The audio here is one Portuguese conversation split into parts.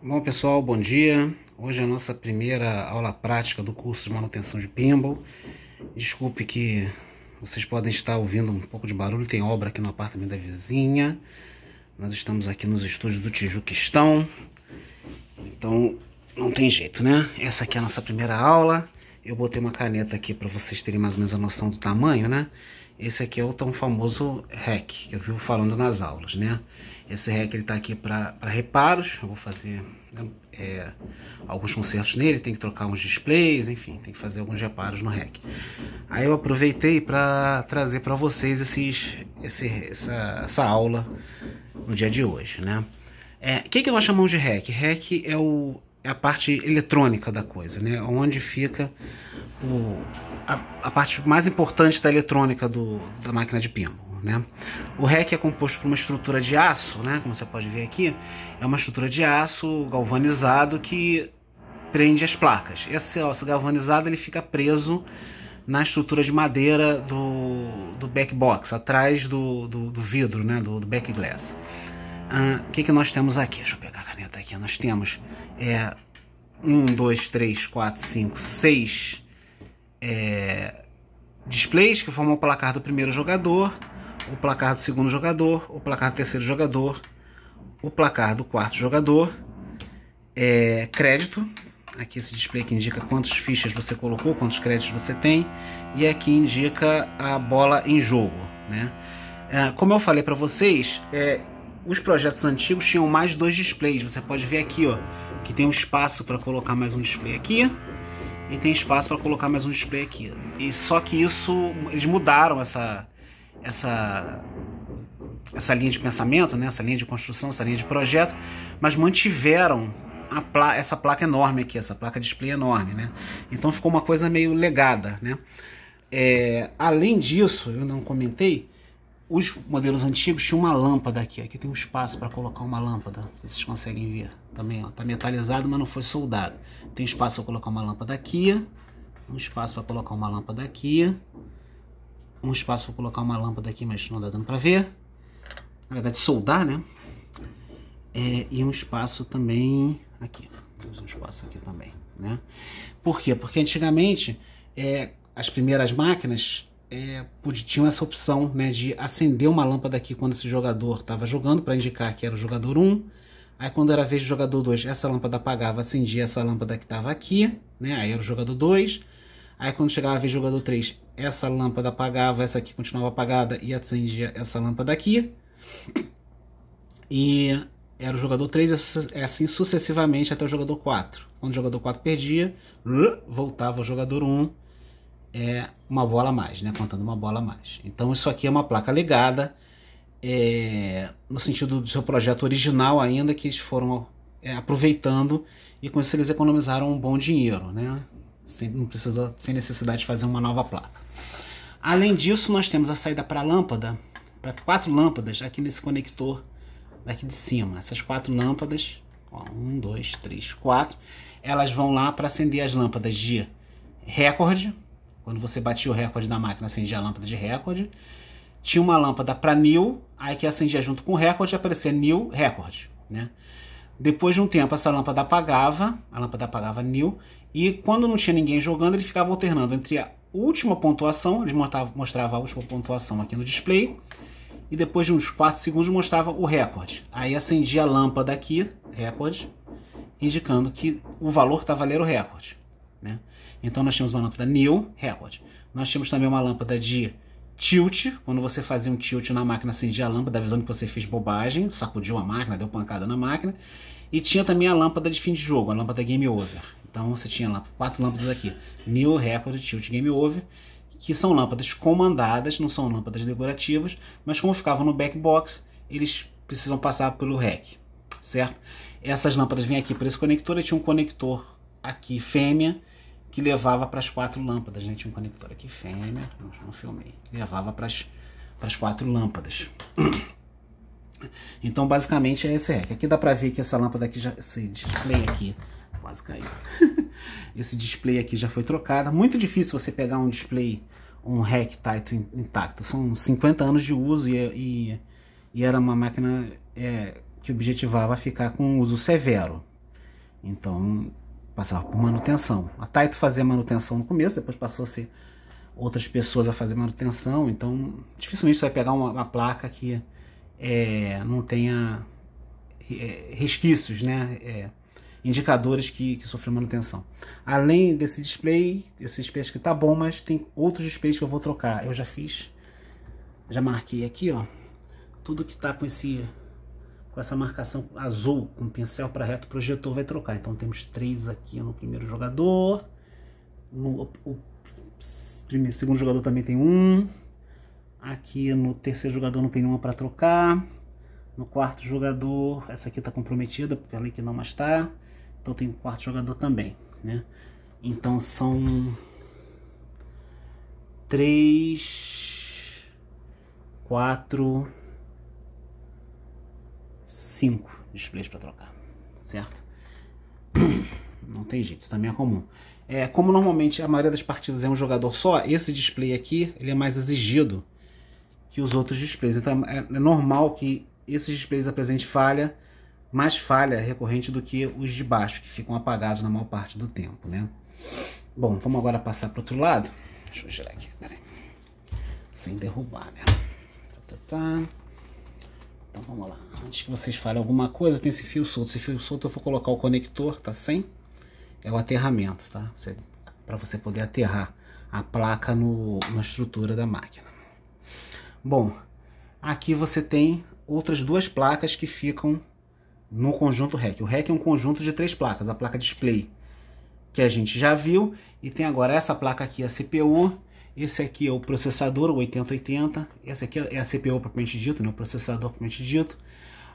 Bom pessoal, bom dia. Hoje é a nossa primeira aula prática do curso de manutenção de pinball. Desculpe que vocês podem estar ouvindo um pouco de barulho, tem obra aqui no apartamento da vizinha. Nós estamos aqui nos estúdios do Tijuquistão, então não tem jeito, né? Essa aqui é a nossa primeira aula. Eu botei uma caneta aqui para vocês terem mais ou menos a noção do tamanho, né? Esse aqui é o tão famoso REC, que eu vivo falando nas aulas, né? Esse REC ele tá aqui para reparos. Eu vou fazer alguns consertos nele, tem que trocar uns displays, enfim, tem que fazer alguns reparos no REC. Aí eu aproveitei para trazer para vocês essa aula no dia de hoje, né? O que nós chamamos de REC? REC é a parte eletrônica da coisa, né? Onde fica a parte mais importante da eletrônica da máquina de pinball, né? O REC é composto por uma estrutura de aço, né? Como você pode ver aqui, é uma estrutura de aço galvanizado que prende as placas. Esse aço galvanizado ele fica preso na estrutura de madeira do backbox, atrás do vidro, né? Do back glass. O que nós temos aqui? Deixa eu pegar a caneta aqui. Nós temos 1, 2, 3, 4, 5, 6 displays que formam o placar do primeiro jogador, o placar do segundo jogador, o placar do terceiro jogador, o placar do quarto jogador, crédito. Aqui esse display que indica quantas fichas você colocou, quantos créditos você tem, e aqui indica a bola em jogo, né? Como eu falei para vocês, os projetos antigos tinham mais 2 displays. Você pode ver aqui, ó, que tem um espaço para colocar mais um display aqui e tem espaço para colocar mais um display aqui. E só que eles mudaram essa linha de pensamento, né? Essa linha de construção, essa linha de projeto, mas mantiveram essa placa enorme aqui, essa placa display enorme, né? Então ficou uma coisa meio legada, né? Além disso, eu não comentei, os modelos antigos tinham uma lâmpada aqui. Aqui tem um espaço para colocar uma lâmpada. Não sei se vocês conseguem ver. Também, ó, tá metalizado, mas não foi soldado. Tem espaço para colocar uma lâmpada aqui. Um espaço para colocar uma lâmpada aqui. Um espaço para colocar uma lâmpada aqui, mas não dá dando para ver. Na verdade, soldar, né? E um espaço também aqui. Temos um espaço aqui também, né? Por quê? Porque antigamente, as primeiras máquinas tinham essa opção, né, de acender uma lâmpada aqui quando esse jogador estava jogando, para indicar que era o jogador 1. Aí quando era a vez do jogador 2, essa lâmpada apagava, acendia essa lâmpada que estava aqui, né, aí era o jogador 2. Aí quando chegava a vez do jogador 3, essa lâmpada apagava, essa aqui continuava apagada e acendia essa lâmpada aqui. E era o jogador 3, assim sucessivamente até o jogador 4. Quando o jogador 4 perdia, voltava o jogador 1. Uma bola a mais, né? Contando uma bola a mais. Então isso aqui é uma placa legada, no sentido do seu projeto original ainda, que eles foram aproveitando, e com isso eles economizaram um bom dinheiro, né? Sem necessidade de fazer uma nova placa. Além disso, nós temos a saída para lâmpada, para 4 lâmpadas aqui nesse conector daqui de cima. Essas 4 lâmpadas, 1, 2, 3, 4, elas vão lá para acender as lâmpadas de recorde. Quando você batia o recorde da máquina, acendia a lâmpada de recorde. Tinha uma lâmpada para new, aí que acendia junto com o recorde, aparecia new recorde, né? Depois de um tempo, essa lâmpada apagava, a lâmpada apagava new, e quando não tinha ninguém jogando, ele ficava alternando entre a última pontuação, ele mostrava a última pontuação aqui no display, e depois de uns 4 segundos mostrava o recorde. Aí acendia a lâmpada aqui, recorde, indicando que o valor estava a valer o recorde, né? Então nós tínhamos uma lâmpada new, recorde. Nós tínhamos também uma lâmpada de tilt. Quando você fazia um tilt na máquina, acendia a lâmpada avisando que você fez bobagem, sacudiu a máquina, deu pancada na máquina. E tinha também a lâmpada de fim de jogo, a lâmpada game over. Então você tinha lá 4 lâmpadas aqui, new, recorde, tilt, game over, que são lâmpadas comandadas, não são lâmpadas decorativas, mas como ficavam no backbox, eles precisam passar pelo REC, certo? Essas lâmpadas vêm aqui por esse conector, e tinha um conector aqui fêmea, que levava para as 4 lâmpadas, né? Tinha um conector aqui fêmea, não filmei, levava para as 4 lâmpadas. Então basicamente é esse REC. Aqui dá para ver que essa lâmpada aqui, esse display aqui, quase caiu. Esse display aqui já foi trocado. Muito difícil você pegar um display, um REC intacto. São 50 anos de uso e era uma máquina que objetivava ficar com um uso severo. Então passava por manutenção. A Taito fazia manutenção no começo, depois passou a ser outras pessoas a fazer manutenção. Então dificilmente você vai pegar uma placa que não tenha resquícios, né? Indicadores que sofreu manutenção. Além desse display, esse display que tá bom, mas tem outros displays que eu vou trocar. Eu já fiz, já marquei aqui, ó, tudo que tá com essa marcação azul, com pincel para reto projetor, vai trocar. Então temos 3 aqui no primeiro jogador, o segundo jogador também tem 1, aqui no terceiro jogador não tem nenhuma para trocar, no quarto jogador, essa aqui tá comprometida, falei que não, mas tá. Então tem o quarto jogador também, né? Então são 3, 4, 5 displays para trocar, certo? Não tem jeito, isso também é comum. Como normalmente a maioria das partidas é um jogador só, esse display aqui ele é mais exigido que os outros displays. Então é normal que esses displays apresentem mais falha recorrente do que os de baixo, que ficam apagados na maior parte do tempo, né? Bom, vamos agora passar para o outro lado. Deixa eu girar aqui, peraí. Sem derrubar, né? Então vamos lá. Antes que vocês falem alguma coisa, tem esse fio solto. Esse fio solto eu vou colocar o conector, tá sem? É o aterramento, tá? Para você poder aterrar a placa na estrutura da máquina. Bom, aqui você tem outras 2 placas que ficam no conjunto REC. O REC é um conjunto de 3 placas. A placa display, que a gente já viu, e tem agora essa placa aqui, a CPU. Esse aqui é o processador, o 8080. Essa aqui é a CPU propriamente dito, né? O processador propriamente dito.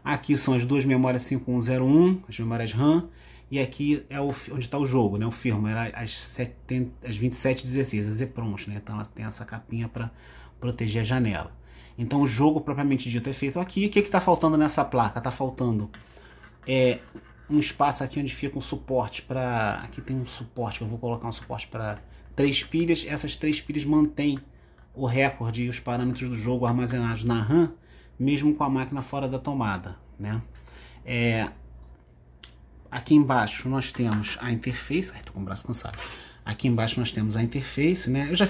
Aqui são as 2 memórias 5101, as memórias RAM. E aqui é onde está o jogo, né? O firmware, as 2716, as EPROMs, né? Então ela tem essa capinha para proteger a janela. Então o jogo propriamente dito é feito aqui. O que está faltando nessa placa? Está faltando um espaço aqui onde fica um suporte para... Aqui tem um suporte, que eu vou colocar um suporte para 3 pilhas. Essas 3 pilhas mantêm o recorde e os parâmetros do jogo armazenados na RAM, mesmo com a máquina fora da tomada, né? Aqui embaixo nós temos a interface. Ai, tô com o braço cansado. Aqui embaixo nós temos a interface, né? Eu já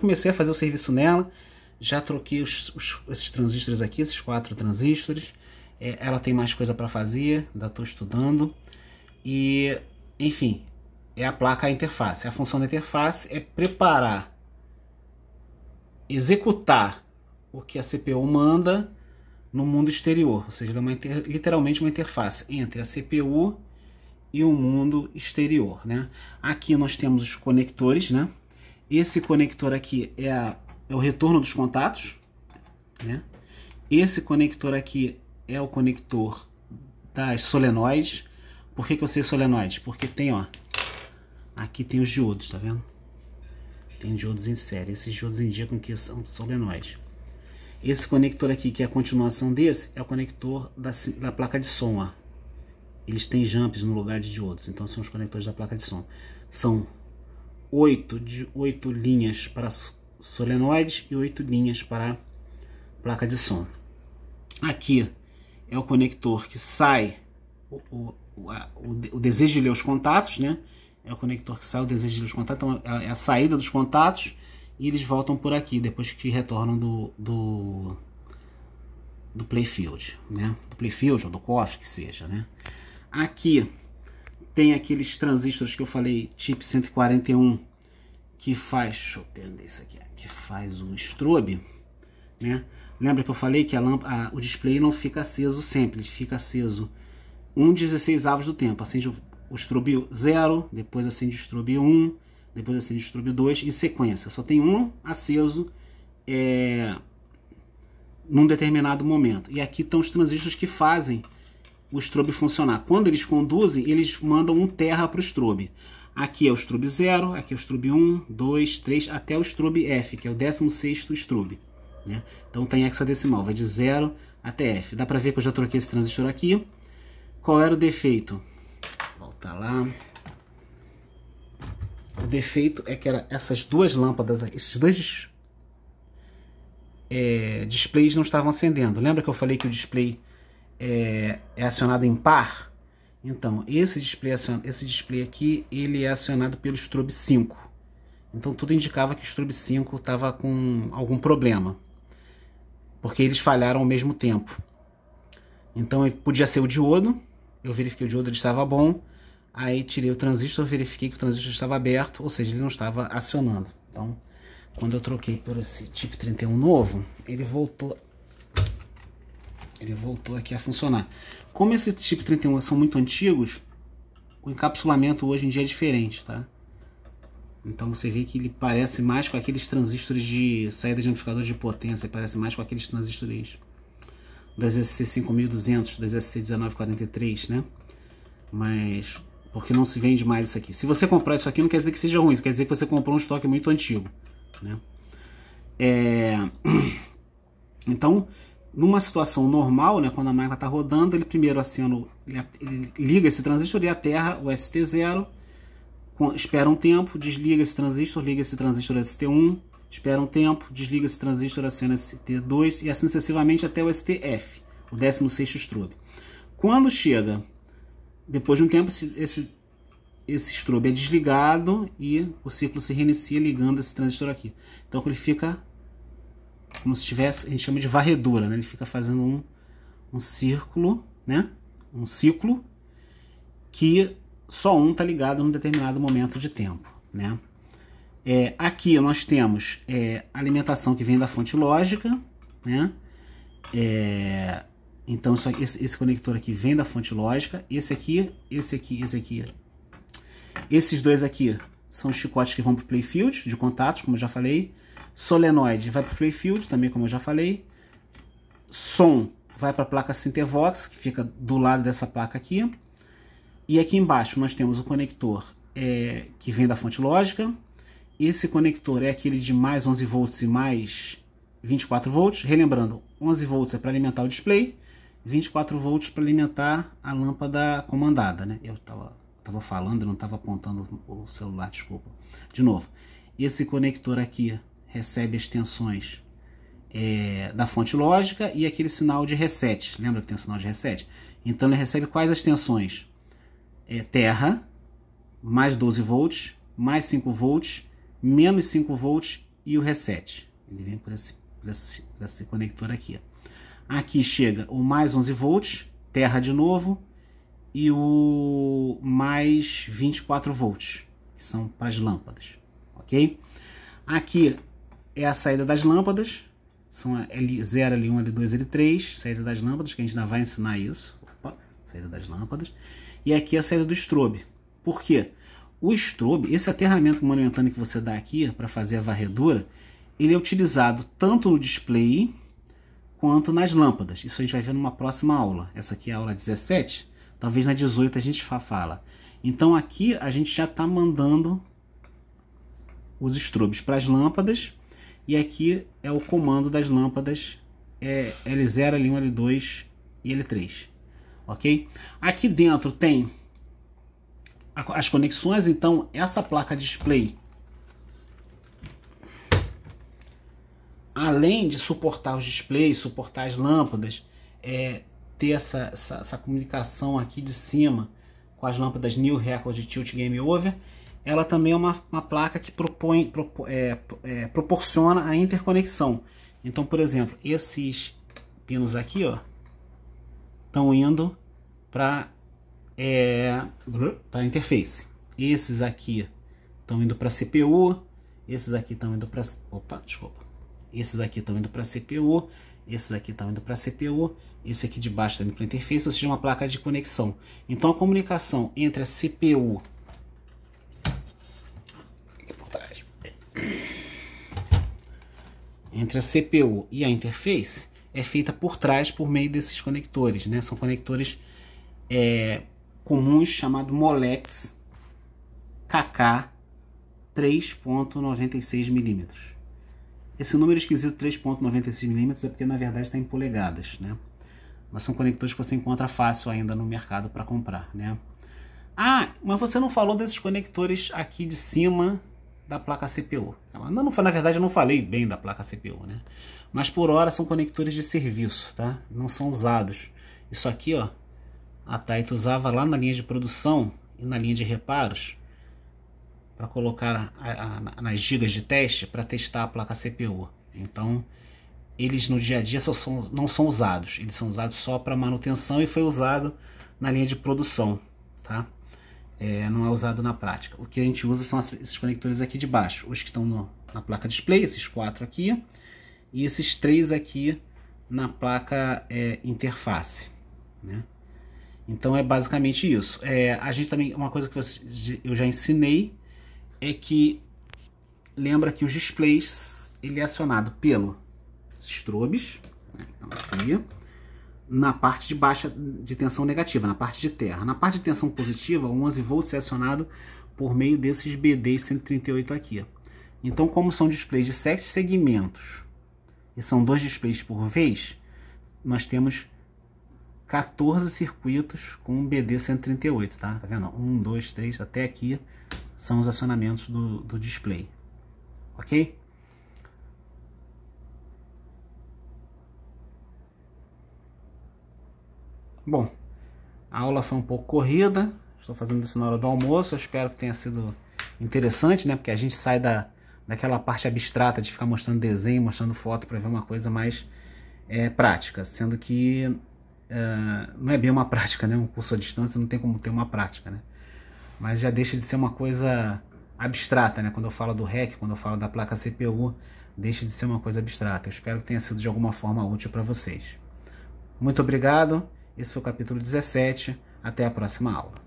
comecei a fazer o serviço nela. Já troquei esses transistores aqui, esses 4 transistores. Ela tem mais coisa para fazer, ainda estou estudando. E, enfim, é a placa, a interface. A função da interface é preparar, executar o que a CPU manda no mundo exterior. Ou seja, ela é literalmente uma interface entre a CPU e o mundo exterior, né? Aqui nós temos os conectores, né? Esse conector aqui é o retorno dos contatos, né? Esse conector aqui é o conector das solenoides. Por que eu sei solenoides? Porque tem, ó, aqui tem os diodos, tá vendo? Tem diodos em série. Esses diodos indicam que são solenoides. Esse conector aqui, que é a continuação desse, é o conector da placa de som, ó. Eles têm jumps no lugar de diodos, então são os conectores da placa de som. São 8 linhas para solenoides e 8 linhas para placa de som. Aqui é o conector que sai o desejo de ler os contatos, né? É o conector que sai o desejo de ler os contatos, então é a saída dos contatos e eles voltam por aqui depois que retornam do playfield, né? Do playfield ou do cofre, que seja, né? Aqui tem aqueles transistores que eu falei, chip 141, que faz, deixa eu prender isso aqui, que faz o strobe, né? Lembra que eu falei que o display não fica aceso sempre, ele fica aceso 1/16 do tempo. Acende o strobe 0, depois acende o strobe 1, depois acende o strobe 2, em sequência. Só tem um aceso num determinado momento. E aqui estão os transistores que fazem o strobe funcionar. Quando eles conduzem, eles mandam 1 terra para o strobe. Aqui é o strobe 0, aqui é o strobe 1, 2, 3, até o strobe F, que é o 16º strobe, né? Então tem hexadecimal, vai de 0 até F. Dá para ver que eu já troquei esse transistor aqui. Qual era o defeito? Volta lá. O defeito é que essas 2 lâmpadas, esses 2 displays não estavam acendendo. Lembra que eu falei que o display é acionado em par? Então, esse display aqui, ele é acionado pelo strobe 5. Então, tudo indicava que o strobe 5 estava com algum problema, porque eles falharam ao mesmo tempo. Então, podia ser o diodo. Eu verifiquei o diodo, ele estava bom. Aí, tirei o transistor, verifiquei que o transistor estava aberto, ou seja, ele não estava acionando. Então, quando eu troquei por esse TIP 31 novo, ele voltou aqui a funcionar. Como esses TIP 31 são muito antigos, o encapsulamento hoje em dia é diferente, tá? Então você vê que ele parece mais com aqueles transistores de saída de amplificador de potência, parece mais com aqueles transistores do SC 5200, do SC 1943, né? Mas porque não se vende mais isso aqui. Se você comprar isso aqui, não quer dizer que seja ruim, isso quer dizer que você comprou um estoque muito antigo, né? Então, numa situação normal, né, quando a máquina está rodando, ele primeiro aciona, ele liga esse transistor e aterra o ST0, espera um tempo, desliga esse transistor, liga esse transistor ST1, espera um tempo, desliga esse transistor, aciona ST2 e assim sucessivamente até o STF, o 16º strobe. Quando chega, depois de um tempo, esse strobe é desligado e o ciclo se reinicia ligando esse transistor aqui. Então ele fica como se tivesse, a gente chama de varredura, né? Ele fica fazendo um círculo, né? Um ciclo que só um está ligado num determinado momento de tempo, né? Aqui nós temos alimentação que vem da fonte lógica, né? Então esse conector aqui vem da fonte lógica. Esse aqui. Esses dois aqui são os chicotes que vão para o playfield de contatos, como eu já falei. Solenoide vai para o playfield, também como eu já falei. Som vai para a placa Syntevox, que fica do lado dessa placa aqui. E aqui embaixo nós temos o conector que vem da fonte lógica. Esse conector é aquele de mais 11 volts e mais 24 volts. Relembrando, 11 volts é para alimentar o display, 24 volts para alimentar a lâmpada comandada, né? Eu estava falando, não estava apontando o celular, desculpa. De novo, esse conector aqui recebe as tensões da fonte lógica e aquele sinal de reset. Lembra que tem o sinal de reset? Então ele recebe quais as tensões? Terra, mais 12 volts, mais 5 volts, menos 5 volts e o reset. Ele vem por esse conector aqui. Aqui chega o mais 11 volts, terra de novo, e o mais 24 volts, que são para as lâmpadas. Ok? Aqui é a saída das lâmpadas, são L0, L1, L2, L3, saída das lâmpadas, que a gente ainda vai ensinar isso. Opa, saída das lâmpadas. E aqui a saída do strobe. Por quê? O strobe, esse aterramento momentâneo que você dá aqui para fazer a varredura, ele é utilizado tanto no display quanto nas lâmpadas. Isso a gente vai ver numa próxima aula. Essa aqui é a aula 17, talvez na 18 a gente fala. Então aqui a gente já está mandando os strobes para as lâmpadas, e aqui é o comando das lâmpadas L0, L1, L2 e L3. Ok? Aqui dentro tem as conexões, então essa placa display, além de suportar os displays, suportar as lâmpadas, ter essa comunicação aqui de cima com as lâmpadas New Record e Tilt Game Over, ela também é uma placa que proporciona a interconexão. Então, por exemplo, esses pinos aqui, ó, estão indo para a interface. Esses aqui estão indo para a CPU. Esses aqui estão indo para... Opa, desculpa. Esses aqui estão indo para a CPU. Esses aqui estão indo para a CPU. Esse aqui de baixo está indo para a interface, ou seja, uma placa de conexão. Então a comunicação entre a CPU... entre a CPU e a interface é feita por trás por meio desses conectores, né? São conectores comuns chamados Molex KK 3.96 mm. Esse número esquisito 3.96 mm é porque na verdade está em polegadas, né? Mas são conectores que você encontra fácil ainda no mercado para comprar, né? Ah, mas você não falou desses conectores aqui de cima da placa CPU. Na verdade eu não falei bem da placa CPU, né? Mas por hora são conectores de serviço, tá? Não são usados. Isso aqui, ó, a Taito usava lá na linha de produção e na linha de reparos para colocar nas gigas de teste para testar a placa CPU. Então, eles no dia a dia não são usados, eles são usados só para manutenção e foi usado na linha de produção, tá? Não é usado na prática. O que a gente usa são esses conectores aqui de baixo, os que estão na placa display, esses 4 aqui, e esses 3 aqui na placa interface, né? Então é basicamente isso. A gente também, uma coisa que eu já ensinei é que lembra que os displays ele é acionado pelo strobes, né? Então aqui na parte de baixa de tensão negativa, na parte de terra. Na parte de tensão positiva, o 11 volts é acionado por meio desses BDs 138 aqui. Então, como são displays de 7 segmentos e são 2 displays por vez, nós temos 14 circuitos com BD 138, tá? Tá vendo? 1, 2, 3, até aqui são os acionamentos do display. Ok? Bom, a aula foi um pouco corrida, estou fazendo isso na hora do almoço, eu espero que tenha sido interessante, né? Porque a gente sai daquela parte abstrata de ficar mostrando desenho, mostrando foto para ver uma coisa mais prática, sendo que não é bem uma prática, né? Um curso à distância não tem como ter uma prática, né? Mas já deixa de ser uma coisa abstrata, né? Quando eu falo do REC, quando eu falo da placa CPU, deixa de ser uma coisa abstrata. Eu espero que tenha sido de alguma forma útil para vocês. Muito obrigado. Esse foi o capítulo 17. Até a próxima aula.